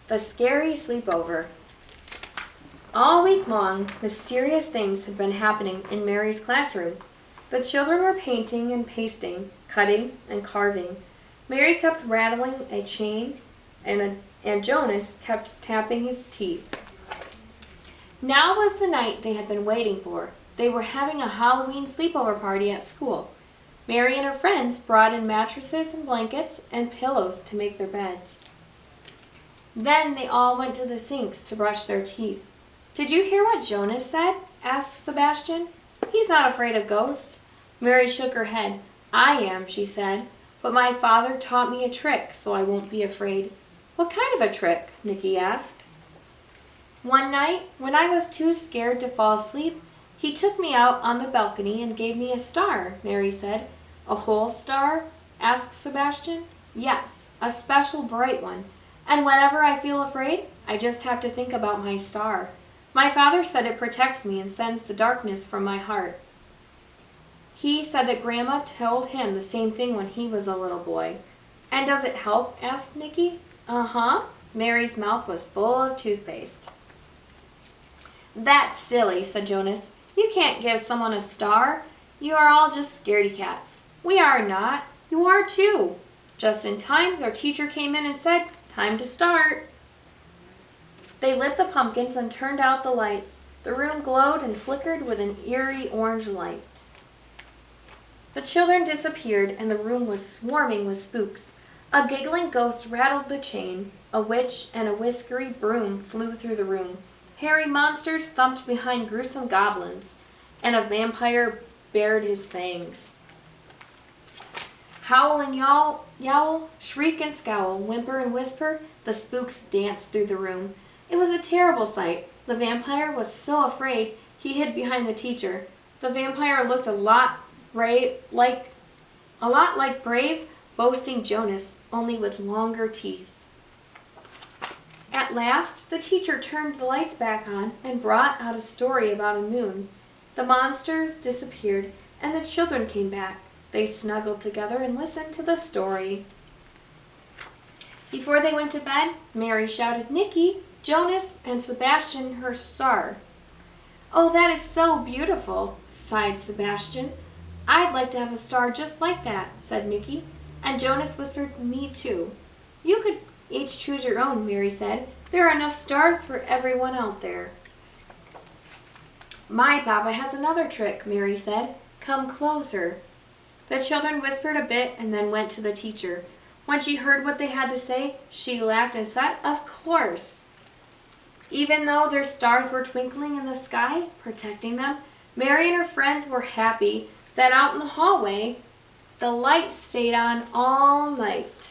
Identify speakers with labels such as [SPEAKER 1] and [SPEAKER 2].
[SPEAKER 1] The Scary Sleepover. All week long, mysterious things had been happening in Mary's classroom. The children were painting and pasting, cutting and carving. Mary kept rattling a chain, and Jonas kept tapping his teeth. Now was the night they had been waiting for. They were having a Halloween sleepover party at school. Mary and her friends brought in mattresses and blankets and pillows to make their beds. Then they all went to the sinks to brush their teeth. "Did you hear what Jonas said?" asked Sebastian. "He's not afraid of ghosts." Mary shook her head. "I am," she said, "but my father taught me a trick so I won't be afraid." "What kind of a trick?" Nicky asked. "One night, when I was too scared to fall asleep, he took me out on the balcony and gave me a star," Mary said. "A whole star?" asked Sebastian. "Yes, a special bright one. And whenever I feel afraid, I just have to think about my star. My father said it protects me and sends the darkness from my heart." He said that Grandma told him the same thing when he was a little boy. "And does it help?" asked Nicky. "Uh-huh." Mary's mouth was full of toothpaste. "That's silly," said Jonas. "You can't give someone a star. You are all just scaredy cats." "We are not. You are too." Just in time, their teacher came in and said, "Time to start." They lit the pumpkins and turned out the lights. The room glowed and flickered with an eerie orange light. The children disappeared and the room was swarming with spooks. A giggling ghost rattled the chain. A witch and a whiskery broom flew through the room. Hairy monsters thumped behind gruesome goblins, and a vampire bared his fangs. Howl and yowl, shriek and scowl, whimper and whisper, the spooks danced through the room. It was a terrible sight. The vampire was so afraid he hid behind the teacher. The vampire looked a lot like brave, boasting Jonas, only with longer teeth. At last, the teacher turned the lights back on and brought out a story about a moon. The monsters disappeared, and the children came back. They snuggled together and listened to the story. Before they went to bed, Mary shouted, "Nicky, Jonas, and Sebastian her star." "Oh, that is so beautiful," sighed Sebastian. "I'd like to have a star just like that," said Nicky. And Jonas whispered, "Me too." "You could each choose your own," Mary said. "There are enough stars for everyone out there." "My papa has another trick," Mary said. "Come closer." The children whispered a bit and then went to the teacher. When she heard what they had to say, she laughed and said, "Of course." Even though their stars were twinkling in the sky, protecting them, Mary and her friends were happy that out in the hallway, the lights stayed on all night.